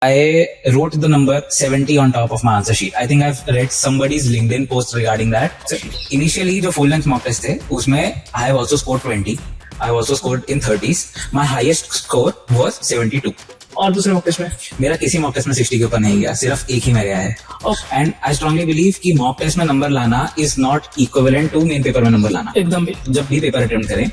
I wrote the number 70 on top of my answer sheet. I think I've read somebody's LinkedIn post regarding that. So initially, जो full length mock test थे, उसमें I have also scored 20. I have also scored in 30s. My highest score was 72. और दूसरे mock test में मेरा किसी mock test में 60 के ऊपर नहीं गया, सिर्फ एक ही में गया है. एंड आई स्ट्रांगली बिलीव कि मॉक टेस्ट में नंबर लाना is not equivalent to main paper में नंबर लाना. एकदम भी. जब भी पेपर अटेम्प्ट करें,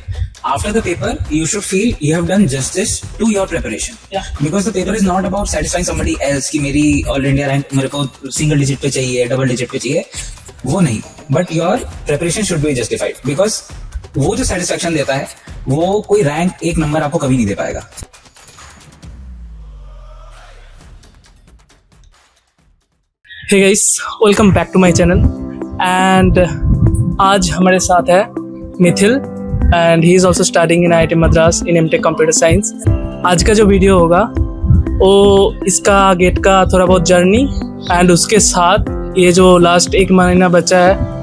after the paper you should feel you have done justice to your preparation. Because the paper is not about satisfying somebody else कि मेरी all India rank मेरे को सिंगल डिजिट पे चाहिए, डबल डिजिट पे चाहिए, वो नहीं. But your preparation should be justified. Because वो जो सेटिस्फेक्शन देता है वो कोई रैंक एक नंबर आपको कभी नहीं दे पाएगा. Hey guys, welcome back to my channel. And आज हमारे साथ है Mithil and he is also studying in IIT Madras in MTech computer science. आज का जो वीडियो होगा वो इसका गेट का थोड़ा बहुत जर्नी एंड उसके साथ ये जो लास्ट एक महीना बचा है,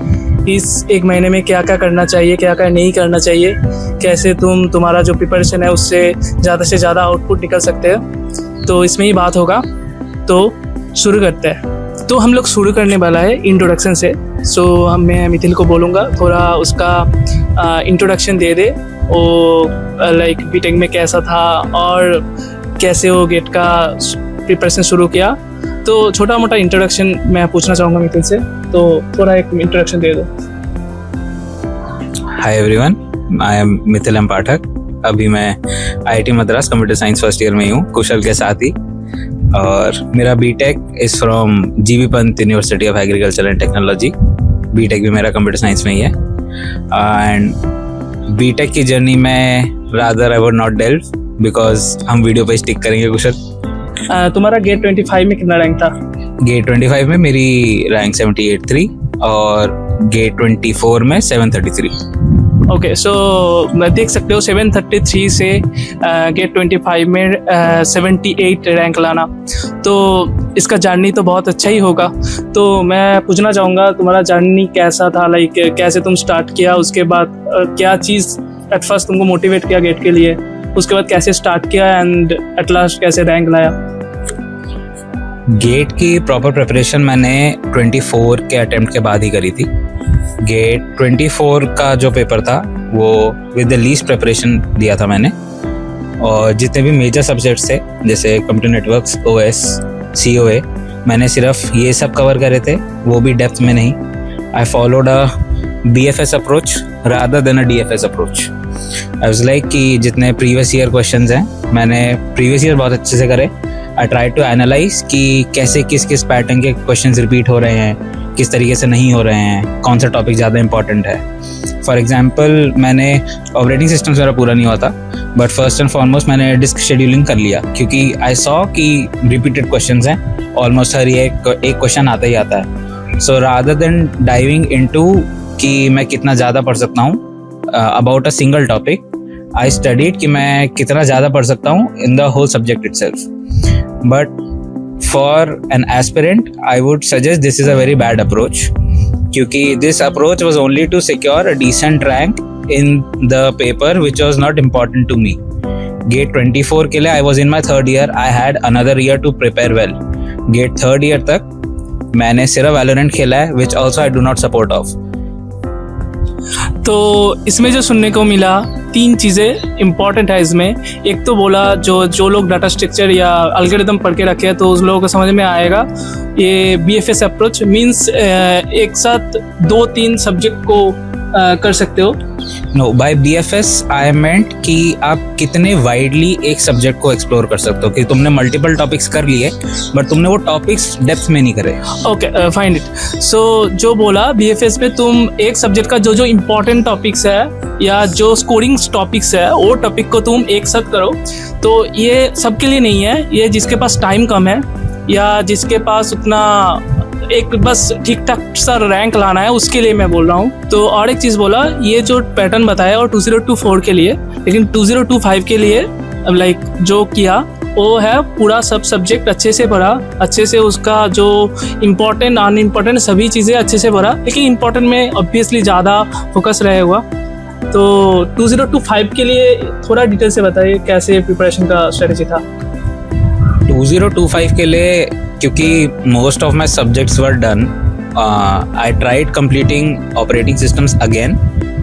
इस एक महीने में क्या क्या करना चाहिए, क्या क्या नहीं करना चाहिए, कैसे तुम्हारा जो प्रिपरेशन है उससे ज़्यादा से ज़्यादा आउटपुट निकल सकते हैं, तो इसमें ही बात होगा. तो शुरू करते हैं. तो हम लोग शुरू करने वाला है इंट्रोडक्शन से. सो मैं मिथिल को बोलूँगा थोड़ा उसका इंट्रोडक्शन दे दे, वो लाइक बीटेक में कैसा था और कैसे वो गेट का प्रिपरेशन शुरू किया. तो छोटा मोटा इंट्रोडक्शन मैं पूछना चाहूँगा मिथिल से, तो थोड़ा एक इंट्रोडक्शन दे दो. Hi everyone, I am Mithil M Pathak. अभी मैं IIT Madras computer science first year में ही हूँ, कुशल के साथ ही. और मेरा BTech is from GB Pant university of agriculture and technology. BTech भी मेरा कंप्यूटर साइंस में ही है. एंड बीटेक की जर्नी में rather I would not delve because हम वीडियो पे स्टिक करेंगे. कुशल, तुम्हारा गेट 25 में कितना रैंक था? गेट 25 में मेरी रैंक 78.3 और गेट 24 में 733. ओके, सो देख सकते हो 733 से गेट 25 में 78 रैंक लाना, तो इसका जर्नी तो बहुत अच्छा ही होगा. तो मैं पूछना चाहूँगा तुम्हारा जर्नी कैसा था, लाइक कैसे तुम स्टार्ट किया, उसके बाद क्या चीज़ एट फर्स्ट तुमको मोटिवेट किया गेट के लिए, उसके बाद कैसे स्टार्ट किया एंड एट लास्ट कैसे रैंक लाया. गेट की प्रॉपर प्रिपरेशन मैंने 24 के अटेम्प्ट के बाद ही करी थी. गेट 24 का जो पेपर था वो विद द लीस्ट प्रिपरेशन दिया था मैंने. और जितने भी मेजर सब्जेक्ट्स थे जैसे कंप्यूटर नेटवर्क्स, OS, COA, मैंने सिर्फ ये सब कवर करे थे, वो भी डेप्थ में नहीं. I followed a BFS approach rather than a DFS approach. I was like कि जितने प्रीवियस ईयर क्वेश्चंस हैं मैंने प्रीवियस ईयर बहुत अच्छे से करे. आई ट्राई टू एनालाइज कि कैसे किस किस पैटर्न के क्वेश्चंस रिपीट हो रहे हैं, किस तरीके से नहीं हो रहे हैं, कौन सा टॉपिक ज़्यादा इंपॉर्टेंट है. फॉर एग्जांपल मैंने ऑपरेटिंग सिस्टम्स मेरा पूरा नहीं हुआ था, बट फर्स्ट एंड फॉरमोस्ट मैंने डिस्क शेड्यूलिंग कर लिया क्योंकि आई सॉ कि रिपीटेड क्वेश्चंस हैं, ऑलमोस्ट हर एक क्वेश्चन आता ही आता है. So rather than diving into कि मैं कितना ज़्यादा पढ़ सकता हूँ about a single topic, I studied कि मैं कितना ज़्यादा पढ़ सकता हूँ in the whole subject itself. But for an aspirant, I would suggest this is a very bad approach क्योंकि this approach was only to secure a decent rank in the paper which was not important to me. Gate 24 के लिए I was in my third year. I had another year to prepare well. Gate third year तक मैंने सिर्फ Valorant खेला है, which also I do not support of. तो इसमें जो सुनने को मिला 3 चीज़ें इम्पॉर्टेंट है इसमें. एक तो बोला जो लोग डाटा स्ट्रक्चर या एल्गोरिथम पढ़ के रखे हैं तो उस लोगों को समझ में आएगा ये BFS अप्रोच मीन्स एक साथ 2-3 सब्जेक्ट को कर सकते हो. नो, बाय BFS आई मेंट कि आप कितने वाइडली एक सब्जेक्ट को एक्सप्लोर कर सकते हो, कि तुमने मल्टीपल टॉपिक्स कर लिए बट तुमने वो टॉपिक्स डेप्थ में नहीं करे. Okay, find it. सो जो बोला BFS में तुम एक सब्जेक्ट का जो इम्पोर्टेंट टॉपिक्स है या जो स्कोरिंग टॉपिक्स है वो टॉपिक को तुम एक साथ करो. तो ये सबके लिए नहीं है, ये जिसके पास टाइम कम है या जिसके पास उतना एक बस ठीक ठाक सा रैंक लाना है उसके लिए मैं बोल रहा हूँ. तो और एक चीज़ बोला, ये जो पैटर्न बताया और 2024 के लिए, लेकिन 2025 के लिए लाइक जो किया वो है पूरा सब सब्जेक्ट अच्छे से पढ़ा, अच्छे से उसका जो इम्पोर्टेंट अनइम्पोर्टेंट सभी चीज़ें अच्छे से पढ़ा, लेकिन इम्पोर्टेंट में ऑब्वियसली ज़्यादा फोकस रहेगा. तो 2025 के लिए थोड़ा डिटेल से बताइए कैसे प्रिपरेशन का स्ट्रेटेजी था. 2025 के लिए, क्योंकि most of my subjects were done, I tried completing operating systems again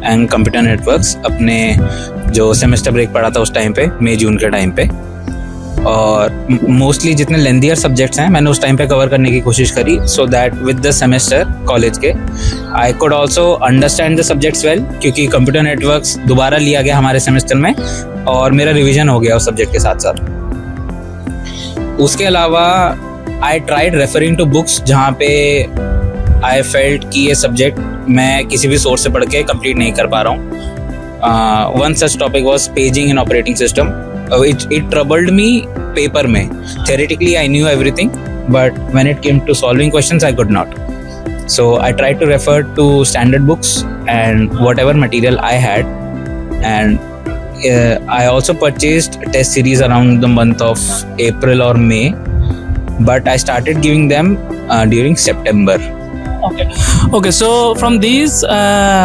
and computer networks अपने जो सेमेस्टर ब्रेक पड़ा था उस टाइम पे, मई जून के टाइम पे। और मोस्टली जितने लेंथियर सब्जेक्ट्स हैं मैंने उस टाइम पे कवर करने की कोशिश करी, so that with the semester college के I could also understand the subjects well, क्योंकि कंप्यूटर नेटवर्क्स दोबारा लिया गया हमारे सेमेस्टर में और मेरा रिवीजन हो गया उस सब्जेक्ट के साथ साथ। उसके अलावा I tried referring to books जहाँ पे आई फेल्ट कि ये सब्जेक्ट मैं किसी भी सोर्स से पढ़ के कंप्लीट नहीं कर पा रहा हूँ। One such topic was paging in operating system. It troubled me paper में. Theoretically I knew everything, but when it came to solving questions I could not. So I tried to refer to standard books and whatever material I had, and I also purchased test series around the month of April or May, but I started giving them during September. Okay. So from these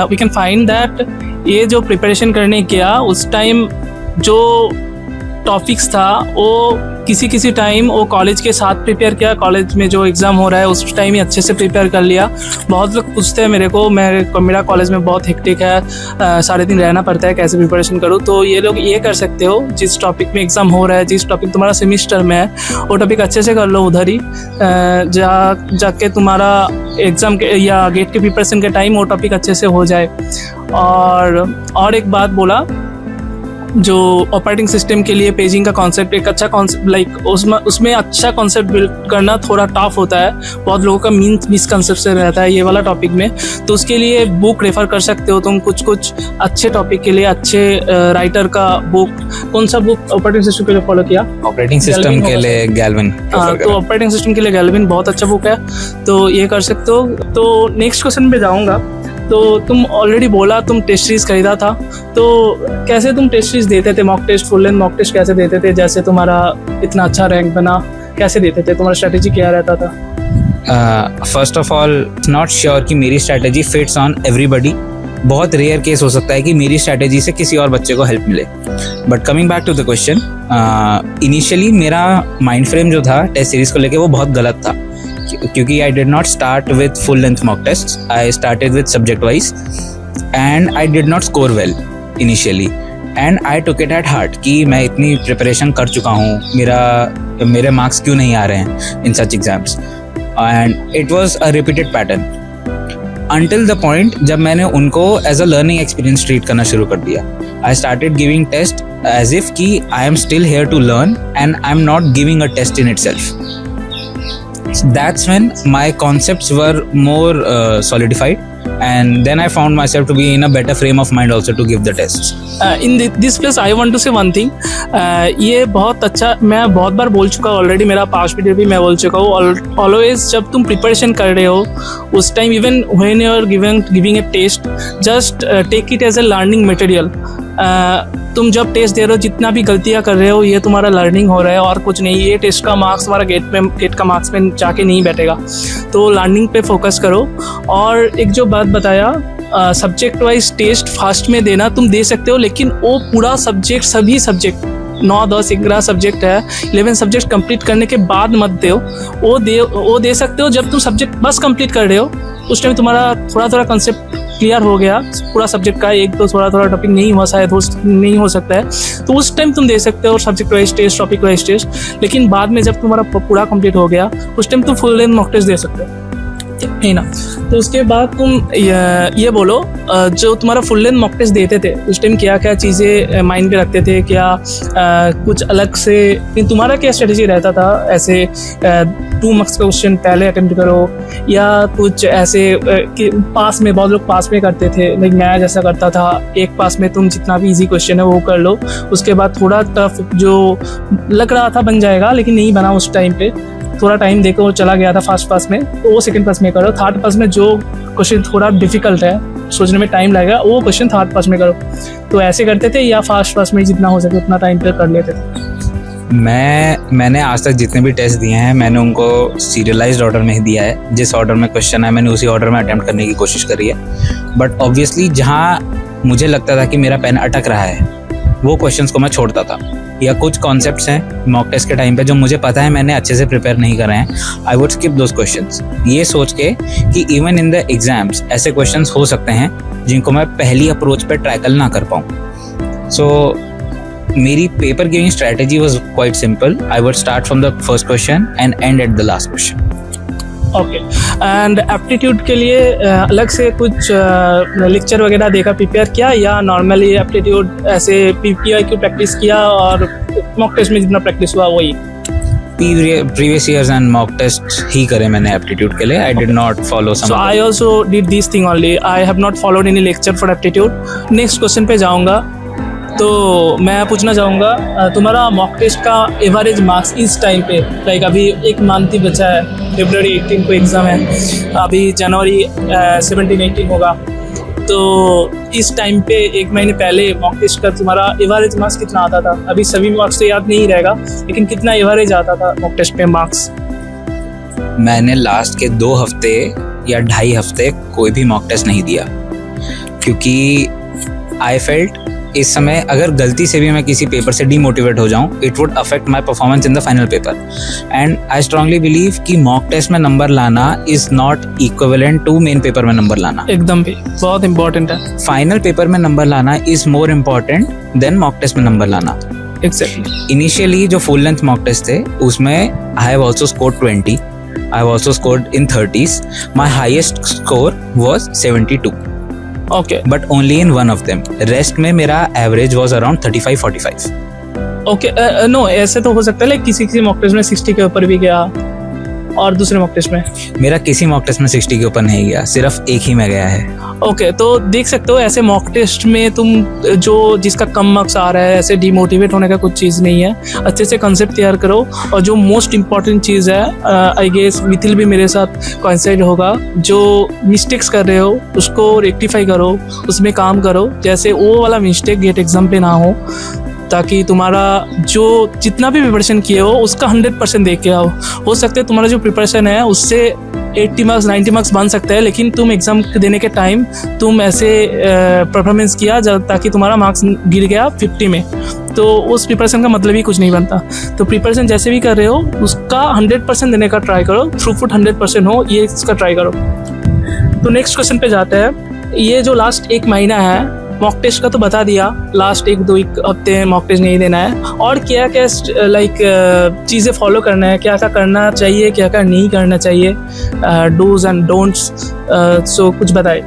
we can find that ये जो preparation करने किया उस time जो topics था वो किसी time वो कॉलेज के साथ प्रिपेयर किया, कॉलेज में जो एग्ज़ाम हो रहा है उस टाइम ही अच्छे से प्रिपेयर कर लिया। बहुत लोग पूछते हैं मेरे को, मेरा कॉलेज में बहुत हेक्टिक है, सारे दिन रहना पड़ता है, कैसे प्रिपरेशन करूँ। तो ये लोग ये कर सकते हो, जिस टॉपिक में एग्ज़ाम हो रहा है, जिस टॉपिक तुम्हारा सेमिस्टर में है वो टॉपिक अच्छे से कर लो उधर ही, जाके तुम्हारा एग्ज़ाम के या गेट के प्रिपरेशन के टाइम वो टॉपिक अच्छे से हो जाए। और एक बात बोला, जो ऑपरेटिंग सिस्टम के लिए पेजिंग का कॉन्सेप्ट एक अच्छा कॉन्सेप्ट, लाइक उसमें अच्छा कॉन्सेप्ट बिल्ड करना थोड़ा टफ होता है, बहुत लोगों का मिसकंसेप्शन रहता है ये वाला टॉपिक में। तो उसके लिए बुक रेफर कर सकते हो तुम, कुछ अच्छे टॉपिक के लिए, अच्छे राइटर का बुक। कौन सा बुक ऑपरेटिंग सिस्टम के लिए फॉलो किया? ऑपरेटिंग सिस्टम के लिए गैल्विन। तो ऑपरेटिंग सिस्टम के लिए गैल्विन बहुत अच्छा बुक है, तो ये कर सकते हो। तो नेक्स्ट क्वेश्चन पे जाऊँगा। तो तुम ऑलरेडी बोला तुम टेस्ट सीरीज खरीदा था, तो कैसे तुम टेस्ट सीरीज देते थे? Mock test, full length mock test कैसे देते थे? जैसे तुम्हारा इतना अच्छा रैंक बना, कैसे देते थे? तुम्हारा स्ट्रेटेजी क्या रहता था? First of all not sure कि मेरी स्ट्रेटेजी फिट्स ऑन एवरीबडी। बहुत रेयर केस हो सकता है कि मेरी स्ट्रेटेजी से किसी और बच्चे को हेल्प मिले। But coming back to the question, initially मेरा माइंड फ्रेम जो था टेस्ट सीरीज को लेके वो बहुत गलत था, क्योंकि I did not start with full length mock tests. I started with subject wise and I did not score well initially and I took it at heart कि मैं इतनी प्रिपरेशन कर चुका हूँ, मेरे मार्क्स क्यों नहीं आ रहे हैं in such exams, and it was a repeated pattern until the point जब मैंने उनको as a learning experience treat करना शुरू कर दिया। I started giving test as if कि I am still here to learn and I am not giving a test in itself. That's when my concepts were more solidified, and then I found myself to be in a better frame of mind also to give the tests. In this place I want to say one thing. ये बहुत अच्छा, मैं बहुत बार बोल चुका हूँ already, मेरा past video भी मैं बोल चुका हूँ। ऑलवेज जब तुम प्रिपरेशन कर रहे हो उस time, even when you are giving a test, just take it as a learning material. तुम जब टेस्ट दे रहे हो, जितना भी गलतियाँ कर रहे हो, ये तुम्हारा लर्निंग हो रहा है और कुछ नहीं। ये टेस्ट का मार्क्स तुम्हारा गेट का मार्क्स में जाके नहीं बैठेगा, तो लर्निंग पे फोकस करो। और एक जो बात बताया, सब्जेक्ट वाइज टेस्ट फास्ट में देना तुम दे सकते हो, लेकिन वो पूरा सब्जेक्ट, सभी सब्जेक्ट 9, 10, 11 सब्जेक्ट है, 11 सब्जेक्ट कंप्लीट करने के बाद मत दो। वो दे सकते हो जब तुम सब्जेक्ट बस कंप्लीट कर रहे हो, उस टाइम तुम्हारा थोड़ा कंसेप्ट क्लियर हो गया पूरा सब्जेक्ट का, एक तो थोड़ा टॉपिक नहीं हुआ, शायद नहीं हो सकता है, तो उस टाइम तुम दे सकते हो subject wise test, topic wise test. लेकिन बाद में जब तुम्हारा पूरा कंप्लीट हो गया, उस टाइम तुम फुल लेंथ मॉक टेस्ट दे सकते हो, है ना। तो उसके बाद तुम ये बोलो, जो तुम्हारा फुल लेंथ मॉक टेस्ट देते थे उस टाइम क्या क्या चीज़ें माइंड में रखते थे? क्या कुछ अलग से तुम्हारा क्या स्ट्रेटेजी रहता था? ऐसे 2 मार्क्स का क्वेश्चन पहले अटेम्प्ट करो, या कुछ ऐसे कि पास में, बहुत लोग पास में करते थे, लेकिन मैं जैसा करता था, एक पास में तुम जितना भी इजी क्वेश्चन है वो कर लो, उसके बाद थोड़ा टफ जो लग रहा था बन जाएगा, लेकिन नहीं बना उस टाइम पे, थोड़ा टाइम देखो चला गया था फर्स्ट पास में, तो वो सेकंड पास में करो। थर्ड पास में जो क्वेश्चन थोड़ा डिफिकल्ट है, सोचने में टाइम लगेगा, वो क्वेश्चन थर्ड पास में करो। तो ऐसे करते थे, या फर्स्ट पास में जितना हो सके उतना टाइम पे कर लेते थे? मैंने आज तक जितने भी टेस्ट दिए हैं मैंने उनको सीरियलाइज्ड ऑर्डर में ही दिया है। जिस ऑर्डर में क्वेश्चन है मैंने उसी ऑर्डर में अटेम्प्ट करने की कोशिश करी है। बट ऑब्वियसली जहाँ मुझे लगता था कि मेरा पेन अटक रहा है, वो क्वेश्चंस को मैं छोड़ता था। या कुछ कॉन्सेप्ट्स हैं मॉक टेस्ट के टाइम पे जो मुझे पता है मैंने अच्छे से प्रिपेयर नहीं करे हैं, I would skip those questions, ये सोच के कि इवन इन द एग्जाम्स ऐसे क्वेश्चंस हो सकते हैं जिनको मैं पहली अप्रोच पे टैकल ना कर पाऊँ। सो मेरी paper giving strategy was quite simple. I would start from the first question and and at the last question. Okay, and aptitude के लिए अलग से कुछ लेक्चर वगैरह देखा, प्रिपेयर किया, या नॉर्मली एप्टीट्यूड ऐसे पीपीआई की प्रैक्टिस किया और मॉक टेस्ट में जितना प्रैक्टिस हुआ वही? Previous years and mock test ही करे मैंने एप्टीट्यूड के लिए। I did not follow some. So I also did this thing only. I have not followed any lecture for aptitude. Next question पे जाऊंगा। तो मैं पूछना चाहूँगा तुम्हारा मॉक टेस्ट का एवरेज मार्क्स इस टाइम पे, लाइक अभी एक मंथ ही बचा है, फरवरी 18 को एग्ज़ाम है, अभी जनवरी 17-18 होगा, तो इस टाइम पे एक महीने पहले मॉक टेस्ट का तुम्हारा एवरेज मार्क्स कितना आता था? अभी सभी मार्क्स तो याद नहीं रहेगा, लेकिन कितना एवरेज आता था मॉक टेस्ट पे मार्क्स? मैंने लास्ट के 2 हफ्ते या 2.5 हफ्ते कोई भी मॉक टेस्ट नहीं दिया, क्योंकि आई फेल्ट इस समय अगर गलती से भी मैं किसी पेपर से डीमोटिवेट हो जाऊं, it would affect my performance in the final paper. And I strongly believe कि मॉक टेस्ट में नंबर लाना is not equivalent to main paper में नंबर लाना। एकदम भी बहुत इंपॉर्टेंट है। फाइनल पेपर में नंबर लाना is more important than mock test में नंबर लाना। एग्जैक्टली। इनिशियली जो फुल लेंथ मॉक टेस्ट थे उसमें I have also scored 20, I have also scored in 30s। My highest score was 72। Okay. But only in one of them. Rest में मेरा average was around 35-45. Okay, no, ऐसे तो हो सकता है, किसी मॉक टेस्ट में 60 के ऊपर भी गया और दूसरे मॉक टेस्ट में? मेरा किसी मॉक टेस्ट में 60 के ऊपर नहीं गया, सिर्फ एक ही में गया है। ओके, तो देख सकते हो ऐसे मॉक टेस्ट में तुम जो जिसका कम मार्क्स आ रहा है, ऐसे डिमोटिवेट होने का कुछ चीज़ नहीं है। अच्छे से कंसेप्ट तैयार करो, और जो मोस्ट इम्पॉर्टेंट चीज़ है, आई गेस मिथिल भी मेरे साथ कोइंसाइड होगा, जो मिस्टेक्स कर रहे हो उसको रेक्टिफाई करो, उसमें काम करो, जैसे वो वाला मिस्टेक गेट एग्जाम पे ना ताकि तुम्हारा जो जितना भी प्रिपरेशन किए हो उसका 100% दे के आओ। हो सकता है तुम्हारा जो प्रिपरेशन है उससे 80 मार्क्स 90 मार्क्स बन सकता है, लेकिन तुम एग्ज़ाम देने के टाइम तुम ऐसे परफॉर्मेंस किया ताकि तुम्हारा मार्क्स गिर गया 50 में, तो उस प्रिपरेशन का मतलब ही कुछ नहीं बनता। तो प्रिपरेशन जैसे भी कर रहे हो उसका 100% देने का ट्राई करो, थ्रूपुट 100% हो, ये इसका ट्राई करो। तो नेक्स्ट क्वेश्चन पे जाते हैं। ये जो लास्ट 1 महीना है मॉक टेस्ट का तो बता दिया, लास्ट 1-2 हफ्ते मॉक टेस्ट नहीं देना है, और क्या क्या चीज़ें फॉलो करना है, क्या क्या करना चाहिए, क्या क्या नहीं करना चाहिए, डूज एंड डोंट्स, सो कुछ बताए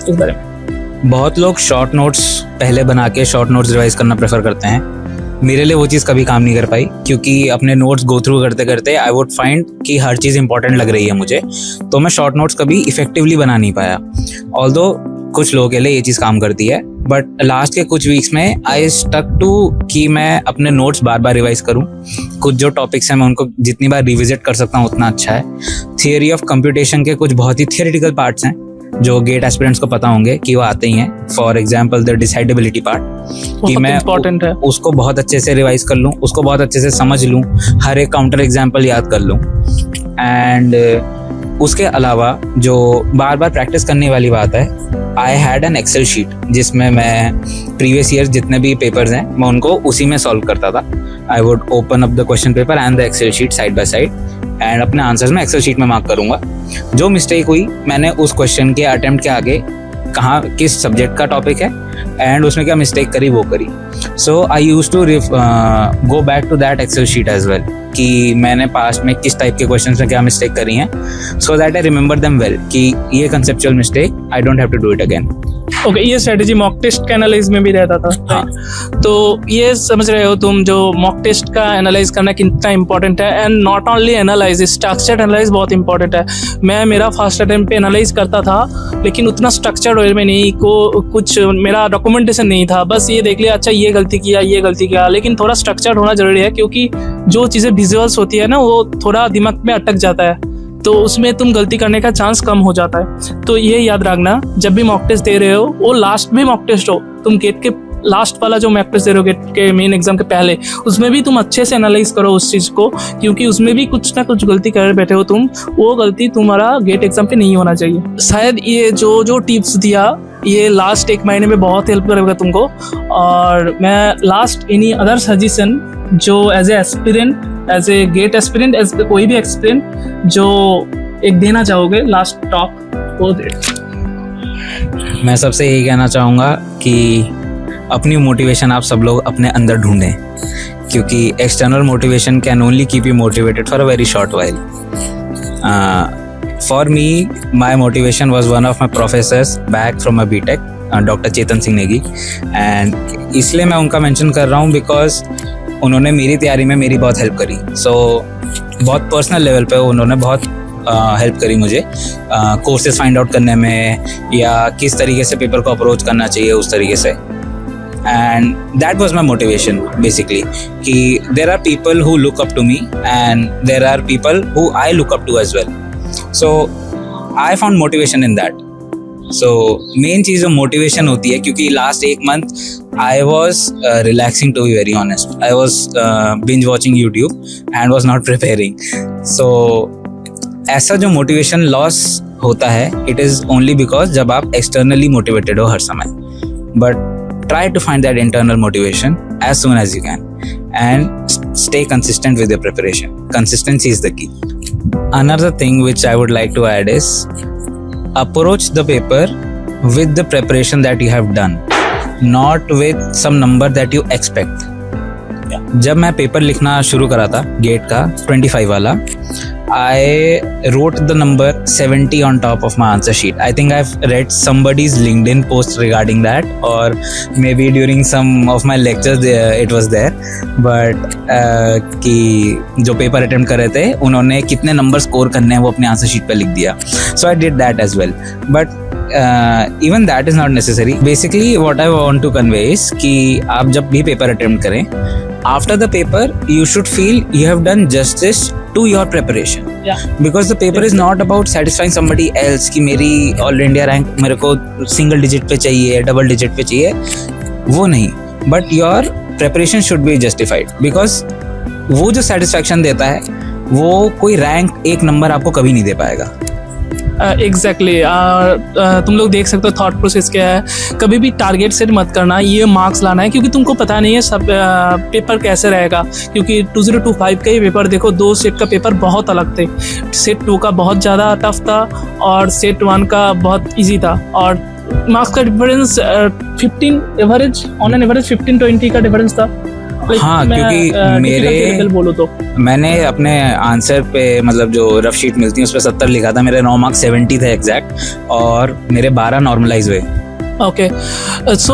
इस बारे में। बहुत लोग शॉर्ट नोट्स पहले बना के शॉर्ट नोट्स रिवाइज करना प्रेफर करते हैं। मेरे लिए वो चीज़ कभी काम नहीं कर पाई, क्योंकि अपने नोट्स गो थ्रू करते करते आई वुड फाइंड कि हर चीज़ इंपॉर्टेंट लग रही है मुझे, तो मैं शॉर्ट नोट्स कभी इफेक्टिवली बना नहीं पाया। ऑल्दो कुछ लोगों के लिए ये चीज़ काम करती है, बट लास्ट के कुछ वीक्स में आई स्टक टू कि मैं अपने नोट्स बार बार रिवाइज करूं। कुछ जो टॉपिक्स हैं मैं उनको जितनी बार रिविजिट कर सकता हूं उतना अच्छा है। थियरी ऑफ कंप्यूटेशन के कुछ बहुत ही थियोरेटिकल पार्ट्स हैं जो गेट एस्पिरेंट्स को पता होंगे कि वो आते ही हैं। फॉर एग्जाम्पल द डिसाइडेबिलिटी पार्ट, कि मैं उसको बहुत अच्छे से रिवाइज कर लूँ, उसको बहुत अच्छे से समझ लूँ, हर एक काउंटर एग्जाम्पल याद कर लूँ। एंड उसके अलावा जो बार बार प्रैक्टिस करने वाली बात है, I had an Excel sheet जिसमें मैं प्रीवियस ईयर जितने भी पेपर्स हैं मैं उनको उसी में सॉल्व करता था। I would open up the question paper and the Excel sheet side by side, and अपने आंसर्स में एक्सेल शीट में मार्क करूंगा। जो मिस्टेक हुई मैंने उस क्वेश्चन के अटेम्प्ट के आगे कहाँ किस सब्जेक्ट का टॉपिक है एंड उसमें क्या मिस्टेक करी वो करी। So I use to go back to that Excel sheet as well कि मैंने पास्ट में किस टाइप के क्वेश्चंस में क्या मिस्टेक करी हैं, so that I remember them well कि ये conceptual mistake I don't have to do it again. Okay, ये स्ट्रेटेजी मॉक टेस्ट का एनालाइज में भी रहता था। हाँ। तो ये समझ रहे हो तुम जो मॉक टेस्ट का एनालाइज करना कितना इंपॉर्टेंट है, and not only analyse, structured analyse बहुत इंपॉर्टेंट है। मैं मेरा फर्स्ट अटेम्प्ट पे एनालाइज करता था, लेकिन उतना स्ट्रक्चर्ड वे में नहीं, कुछ मेरा डॉक्यूमेंटेशन नहीं था, बस ये देख लिया अच्छा ये गलती किया, लेकिन थोड़ा स्ट्रक्चर्ड होना जरूरी है, क्योंकि जो चीज़ें विजुअल्स होती है ना वो थोड़ा दिमाग में अटक जाता है, तो उसमें तुम गलती करने का चांस कम हो जाता है। तो ये याद रखना, जब भी मॉक टेस्ट दे रहे हो, वो लास्ट में मॉक टेस्ट हो, तुम गेट के लास्ट वाला जो मॉक टेस्ट दे रहे हो गेट के मेन एग्जाम के पहले, उसमें भी तुम अच्छे से एनालाइज करो उस चीज़ को, क्योंकि उसमें भी कुछ ना कुछ गलती कर बैठे हो तुम, वो गलती तुम्हारा गेट एग्जाम पे नहीं होना चाहिए। शायद ये जो टिप्स दिया ये लास्ट 1 महीने में बहुत हेल्प करेगा तुमको, और मैं लास्ट एनी अदर सजेशन जो as a aspirant, as a GATE aspirant, as कोई भी एक्सपीरियंट जो एक देना चाहोगे लास्ट टॉक वो दे। मैं सबसे यही कहना चाहूँगा कि अपनी मोटिवेशन आप सब लोग अपने अंदर ढूंढें, क्योंकि external motivation can only keep you motivated for a very short while. For me, my motivation was one of my professors back from my BTech, Dr. Chetan Singh Negi, and इसलिए मैं उनका मेंशन कर रहा हूँ because उन्होंने मेरी तैयारी में मेरी बहुत हेल्प करी. सो बहुत पर्सनल लेवल पे उन्होंने बहुत हेल्प करी मुझे कोर्सेज फाइंड आउट करने में, या किस तरीके से पेपर को अप्रोच करना चाहिए उस तरीके से. And that was my motivation basically, कि there are people who look up to me and there are people who I look up to as well. So I found motivation in that. So main चीज़ जो motivation होती है, क्योंकि last 1 month I was relaxing, to be very honest. I was binge watching YouTube and was not preparing. So ऐसा जो motivation loss होता है, it is only because जब आप externally motivated हो हर समय. But try to find that internal motivation as soon as you can and stay consistent with your preparation. Consistency is the key. Another thing which I would like to add is approach the paper with the preparation that you have done, not with some number that you expect. जब मैं paper लिखना शुरू करा था gate का 25 वाला, I wrote the number 70 on top of my answer sheet. I think I've read somebody's LinkedIn post regarding that, or maybe during some of my lectures it was there. But कि जो paper attempt कर रहे थे उन्होंने कितने number score करने हैं वो अपने आंसर शीट पे लिख दिया. So I did that as well. But even that is not necessary. Basically what I want to convey is कि आप जब भी पेपर अटेम्प्ट करें, after the paper you should feel you have done justice to your preparation. Yeah. Because the paper is not about satisfying somebody else कि मेरी all India rank मेरे को single digit पे चाहिए, डबल डिजिट पे चाहिए, वो नहीं. But your preparation should be justified, because वो जो सेटिस्फैक्शन देता है वो कोई रैंक एक नंबर आपको कभी नहीं दे पाएगा. एग्जैक्टली. तुम लोग देख सकते हो थॉट प्रोसेस क्या है. कभी भी टारगेट सेट मत करना ये मार्क्स लाना है, क्योंकि तुमको पता नहीं है सब पेपर कैसे रहेगा. क्योंकि 2025 का ही पेपर देखो, 2 सेट का पेपर बहुत अलग थे. सेट 2 का बहुत ज़्यादा टफ था और सेट 1 का बहुत इजी था, और मार्क्स का difference 15 average, on an average 15-20 का डिफरेंस था. हाँ, क्योंकि मेरे बोलो तो मैंने अपने आंसर पे मतलब जो रफ शीट मिलती है उस पर 70 लिखा था, मेरे 9 मार्क्स 70 थे एग्जैक्ट, और मेरे 12 नॉर्मलाइज हुए. ओके. सो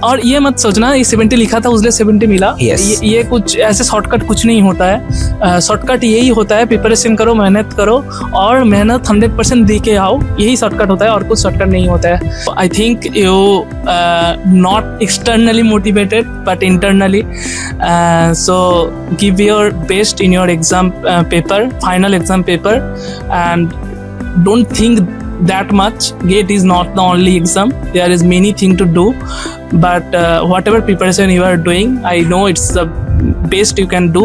और ये मत सोचना ये 70 लिखा था उसने 70 मिला. Yes. ये कुछ ऐसे शॉर्टकट कुछ नहीं होता है. शॉर्टकट यही होता है, प्रिपरेशन करो, मेहनत करो, और मेहनत 100% दे के आओ. यही शॉर्टकट होता है और कुछ शॉर्टकट नहीं होता है. I think you not externally motivated but internally. So give your best in your exam paper, final exam paper, and don't think that much. GATE is not the only exam. There is many things to do, but whatever preparation you are doing, I know it's the best you can do,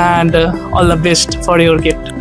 and all the best for your GATE.